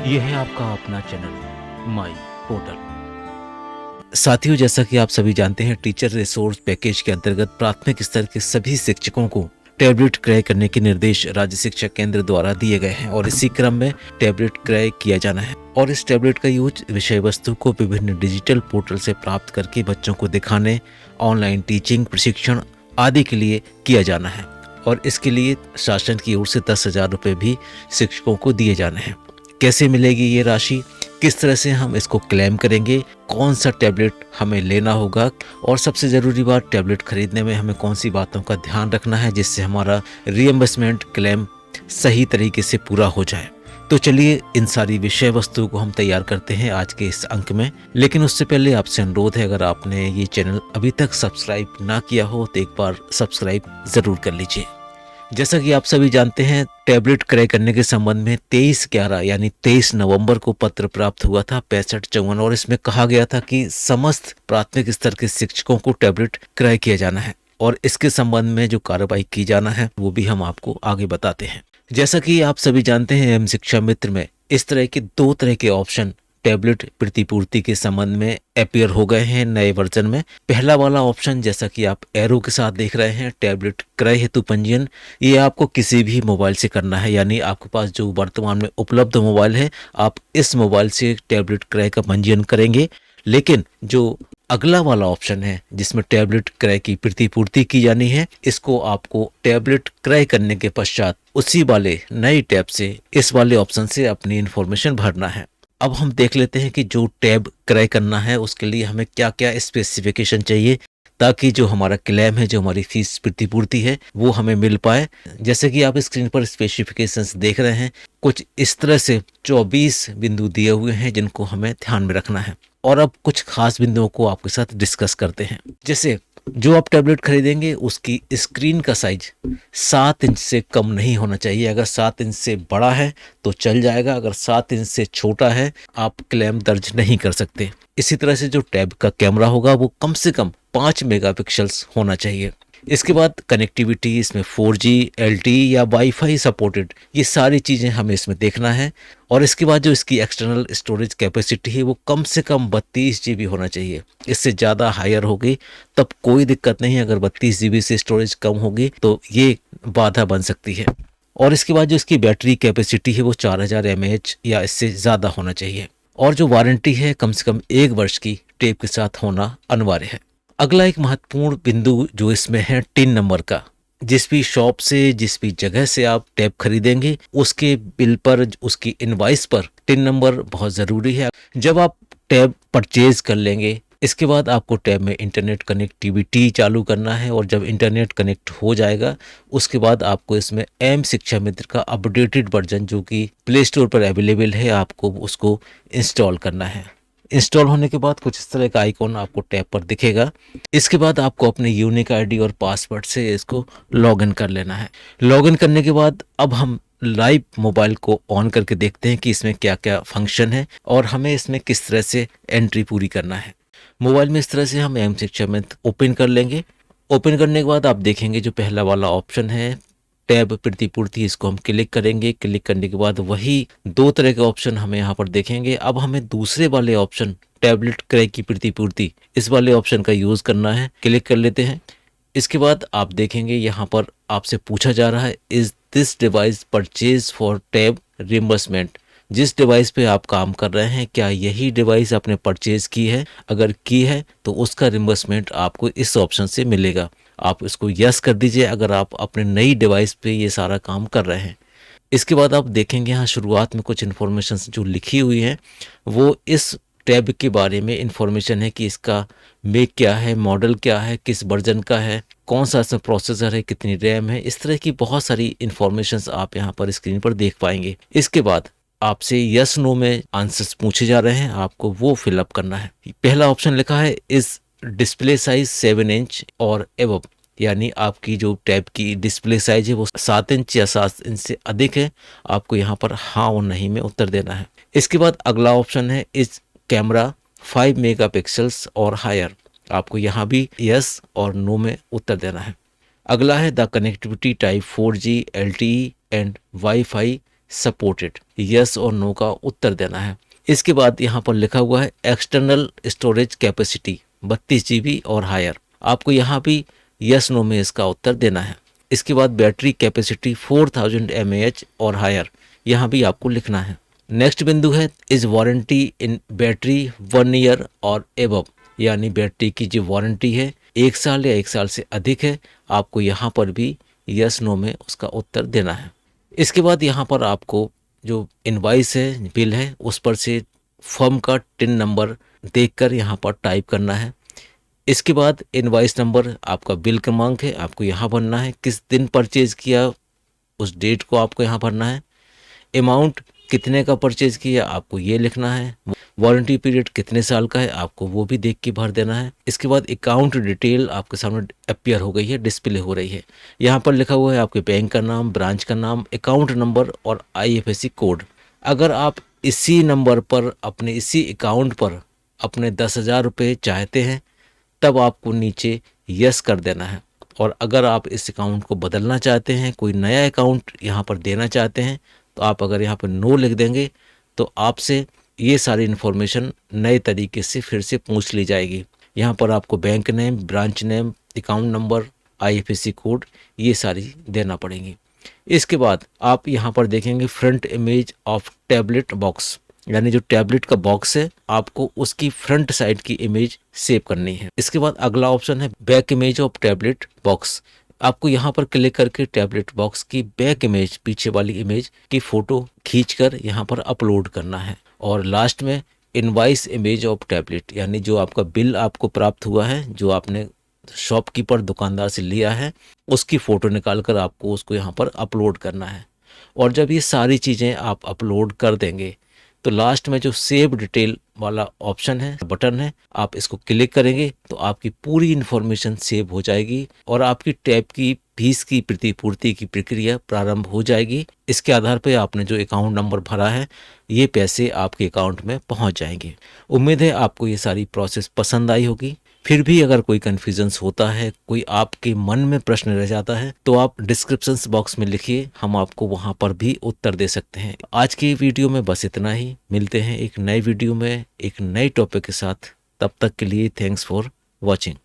ये है आपका अपना चैनल माई पोर्टल। साथियों, जैसा कि आप सभी जानते हैं, टीचर रिसोर्स पैकेज के अंतर्गत प्राथमिक स्तर के सभी शिक्षकों को टैबलेट क्रय करने के निर्देश राज्य शिक्षा केंद्र द्वारा दिए गए हैं और इसी क्रम में टैबलेट क्रय किया जाना है। और इस टैबलेट का यूज विषय वस्तु को विभिन्न डिजिटल पोर्टल से प्राप्त करके बच्चों को दिखाने, ऑनलाइन टीचिंग, प्रशिक्षण आदि के लिए किया जाना है। और इसके लिए शासन की ओर से 10,000 रुपये भी शिक्षकों को दिए जाने हैं। कैसे मिलेगी ये राशि, किस तरह से हम इसको क्लेम करेंगे, कौन सा टैबलेट हमें लेना होगा और सबसे ज़रूरी बात, टैबलेट खरीदने में हमें कौन सी बातों का ध्यान रखना है जिससे हमारा रीइंबर्समेंट क्लेम सही तरीके से पूरा हो जाए। तो चलिए इन सारी विषय वस्तु को हम तैयार करते हैं आज के इस अंक में। लेकिन उससे पहले आपसे अनुरोध है, अगर आपने ये चैनल अभी तक सब्सक्राइब ना किया हो तो एक बार सब्सक्राइब ज़रूर कर लीजिए। जैसा कि आप सभी जानते हैं, टैबलेट क्रय करने के संबंध में 23/11 यानी 23 नवंबर को पत्र प्राप्त हुआ था 6554 और इसमें कहा गया था कि समस्त प्राथमिक स्तर के शिक्षकों को टैबलेट क्रय किया जाना है और इसके संबंध में जो कार्रवाई की जाना है वो भी हम आपको आगे बताते हैं। जैसा कि आप सभी जानते हैं, एम शिक्षा मित्र में इस तरह के 2 तरह के ऑप्शन टैबलेट प्रतिपूर्ति के संबंध में अपीयर हो गए हैं नए वर्जन में। पहला वाला ऑप्शन, जैसा कि आप एरो के साथ देख रहे हैं, टैबलेट क्रय हेतु पंजीयन, ये आपको किसी भी मोबाइल से करना है। यानी आपके पास जो वर्तमान में उपलब्ध मोबाइल है, आप इस मोबाइल से टैबलेट क्रय का पंजीयन करेंगे। लेकिन जो अगला वाला ऑप्शन है जिसमें टैबलेट क्रय की प्रतिपूर्ति की जानी है, इसको आपको टैबलेट क्रय करने के पश्चात उसी वाले नए टैब से, इस वाले ऑप्शन से अपनी इंफॉर्मेशन भरना है। अब हम देख लेते हैं कि जो टैब क्रय करना है उसके लिए हमें क्या क्या स्पेसिफिकेशन चाहिए ताकि जो हमारा क्लेम है, जो हमारी फीस प्रतिपूर्ति है, वो हमें मिल पाए। जैसे कि आप स्क्रीन पर स्पेसिफिकेशंस देख रहे हैं, कुछ इस तरह से 24 बिंदु दिए हुए हैं जिनको हमें ध्यान में रखना है। और अब कुछ खास बिंदुओं को आपके साथ डिस्कस करते हैं। जैसे जो आप टैबलेट खरीदेंगे उसकी स्क्रीन का साइज 7 इंच से कम नहीं होना चाहिए। अगर 7 इंच से बड़ा है तो चल जाएगा, अगर 7 इंच से छोटा है आप क्लेम दर्ज नहीं कर सकते। इसी तरह से जो टैब का कैमरा होगा वो कम से कम 5 मेगापिक्सल्स होना चाहिए। इसके बाद कनेक्टिविटी, इसमें 4G, LTE या वाईफाई सपोर्टेड, ये सारी चीज़ें हमें इसमें देखना है। और इसके बाद जो इसकी एक्सटर्नल स्टोरेज कैपेसिटी है वो कम से कम 32 GB होना चाहिए। इससे ज़्यादा हायर होगी तब कोई दिक्कत नहीं है, अगर 32 GB से स्टोरेज कम होगी तो ये बाधा बन सकती है। और इसके बाद जो इसकी बैटरी कैपेसिटी है वो 4000 mAh या इससे ज़्यादा होना चाहिए। और जो वारंटी है कम से कम 1 वर्ष की टेप के साथ होना अनिवार्य है। अगला एक महत्वपूर्ण बिंदु जो इसमें है, टिन नंबर का। जिस भी शॉप से, जिस भी जगह से आप टैब खरीदेंगे उसके बिल पर, उसकी इनवॉइस पर टिन नंबर बहुत ज़रूरी है। जब आप टैब परचेज कर लेंगे इसके बाद आपको टैब में इंटरनेट कनेक्टिविटी चालू करना है और जब इंटरनेट कनेक्ट हो जाएगा उसके बाद आपको इसमें एम शिक्षा मित्र का अपडेटेड वर्जन जो कि प्ले स्टोर पर अवेलेबल है, आपको उसको इंस्टॉल करना है। इंस्टॉल होने के बाद कुछ इस तरह का आइकॉन आपको टैब पर दिखेगा। इसके बाद आपको अपने यूनिक आईडी और पासवर्ड से इसको लॉगिन कर लेना है। लॉगिन करने के बाद अब हम लाइव मोबाइल को ऑन करके देखते हैं कि इसमें क्या क्या फंक्शन है और हमें इसमें किस तरह से एंट्री पूरी करना है। मोबाइल में इस तरह से हम एम शिक्षा मित्र ओपन कर लेंगे। ओपन करने के बाद आप देखेंगे जो पहला वाला ऑप्शन है टैब प्रतिपूर्ति, इसको हम क्लिक करेंगे। क्लिक करने के बाद वही 2 तरह के ऑप्शन हमें यहाँ पर देखेंगे। अब हमें दूसरे वाले ऑप्शन टैबलेट क्रय की प्रतिपूर्ति, इस वाले ऑप्शन का यूज़ करना है। क्लिक कर लेते हैं। इसके बाद आप देखेंगे यहाँ पर आपसे पूछा जा रहा है, is this device purchase for tab reimbursement. जिस डिवाइस पे आप काम कर रहे हैं क्या यही डिवाइस आपने परचेज की है? अगर की है तो उसका रिम्बर्समेंट आपको इस ऑप्शन से मिलेगा। आप इसको यस कर दीजिए अगर आप अपने नई डिवाइस पे ये सारा काम कर रहे हैं। इसके बाद आप देखेंगे यहाँ शुरुआत में कुछ इन्फॉर्मेशन जो लिखी हुई है वो इस टैब के बारे में इन्फॉर्मेशन है कि इसका मेक क्या है, मॉडल क्या है, किस वर्जन का है, कौन सा इसमें प्रोसेसर है, कितनी रैम है, इस तरह की बहुत सारी इन्फॉर्मेशन आप यहाँ पर स्क्रीन पर देख पाएंगे। इसके बाद आपसे यस नो में आंसर्स पूछे जा रहे हैं, आपको वो फिलअप करना है। पहला ऑप्शन लिखा है इस डिस्प्ले साइज 7 इंच और एबव, यानी आपकी जो टैब की डिस्प्ले साइज है वो 7 इंच या 7 इंच से अधिक है। आपको यहाँ पर हाँ और नहीं में उत्तर देना है। इसके बाद अगला ऑप्शन है इस कैमरा 5 मेगापिक्सल्स और हायर, आपको यहाँ भी यस और नो में उत्तर देना है। अगला है the connectivity type 4G, LTE and wifi supported, yes और नो का उत्तर देना है। इसके बाद यहाँ पर लिखा हुआ है एक्सटर्नल स्टोरेज कैपेसिटी 32 GB और हायर, आपको यहाँ भी यस नो में इसका उत्तर देना है। इसके बाद बैटरी कैपेसिटी 4000 mAh और हायर, यहाँ भी आपको लिखना है। नेक्स्ट बिंदु है is warranty in battery 1 year और एबव, यानी बैटरी की जो वारंटी है 1 साल या 1 साल से अधिक है, आपको यहाँ पर भी यस नो में उसका उत्तर देना है। इसके बाद यहाँ पर आपको जो इनवाइस है, बिल है, उस पर से फर्म का टिन नंबर देखकर यहाँ पर टाइप करना है। इसके बाद इनवाइस नंबर आपका बिल क्रमांक है, आपको यहाँ भरना है। किस दिन परचेज किया उस डेट को आपको यहाँ भरना है। अमाउंट कितने का परचेज किया आपको ये लिखना है। वारंटी पीरियड कितने साल का है आपको वो भी देख के भर देना है। इसके बाद अकाउंट डिटेल आपके सामने अपीयर हो गई है, डिस्प्ले हो रही है। यहाँ पर लिखा हुआ है आपके बैंक का नाम, ब्रांच का नाम, अकाउंट नंबर और IFSC कोड। अगर आप इसी नंबर पर अपने इसी अकाउंट पर अपने 10,000 रुपये चाहते हैं तब आपको नीचे यस कर देना है। और अगर आप इस अकाउंट को बदलना चाहते हैं, कोई नया अकाउंट यहाँ पर देना चाहते हैं, तो आप अगर यहाँ पर नो लिख देंगे तो आपसे ये सारी इन्फॉर्मेशन नए तरीके से फिर से पूछ ली जाएगी। यहाँ पर आपको bank name, branch name, account number, IFSC code ये सारी देना पड़ेंगी। इसके बाद आप यहाँ पर देखेंगे front image of tablet box, यानी जो टैबलेट का बॉक्स है आपको उसकी फ्रंट साइड की इमेज सेव करनी है। इसके बाद अगला ऑप्शन है back image of tablet box, आपको यहाँ पर क्लिक करके टैबलेट बॉक्स की बैक इमेज, पीछे वाली इमेज की फोटो खींचकर यहाँ पर अपलोड करना है। और लास्ट में इनवाइस इमेज ऑफ टैबलेट, यानी जो आपका बिल आपको प्राप्त हुआ है, जो आपने शॉपकीपर दुकानदार से लिया है, उसकी फ़ोटो निकाल कर आपको उसको यहाँ पर अपलोड करना है। और जब ये सारी चीज़ें आप अपलोड कर देंगे तो लास्ट में जो सेव डिटेल वाला ऑप्शन है, बटन है, आप इसको क्लिक करेंगे तो आपकी पूरी इन्फॉर्मेशन सेव हो जाएगी और आपकी टैब की फीस की प्रतिपूर्ति की प्रक्रिया प्रारंभ हो जाएगी। इसके आधार पर आपने जो अकाउंट नंबर भरा है ये पैसे आपके अकाउंट में पहुंच जाएंगे। उम्मीद है आपको ये सारी प्रोसेस पसंद आई होगी। फिर भी अगर कोई कन्फ्यूजन्स होता है, कोई आपके मन में प्रश्न रह जाता है तो आप डिस्क्रिप्शन बॉक्स में लिखिए, हम आपको वहां पर भी उत्तर दे सकते हैं। आज की वीडियो में बस इतना ही। मिलते हैं एक नए वीडियो में एक नए टॉपिक के साथ। तब तक के लिए थैंक्स फॉर वॉचिंग।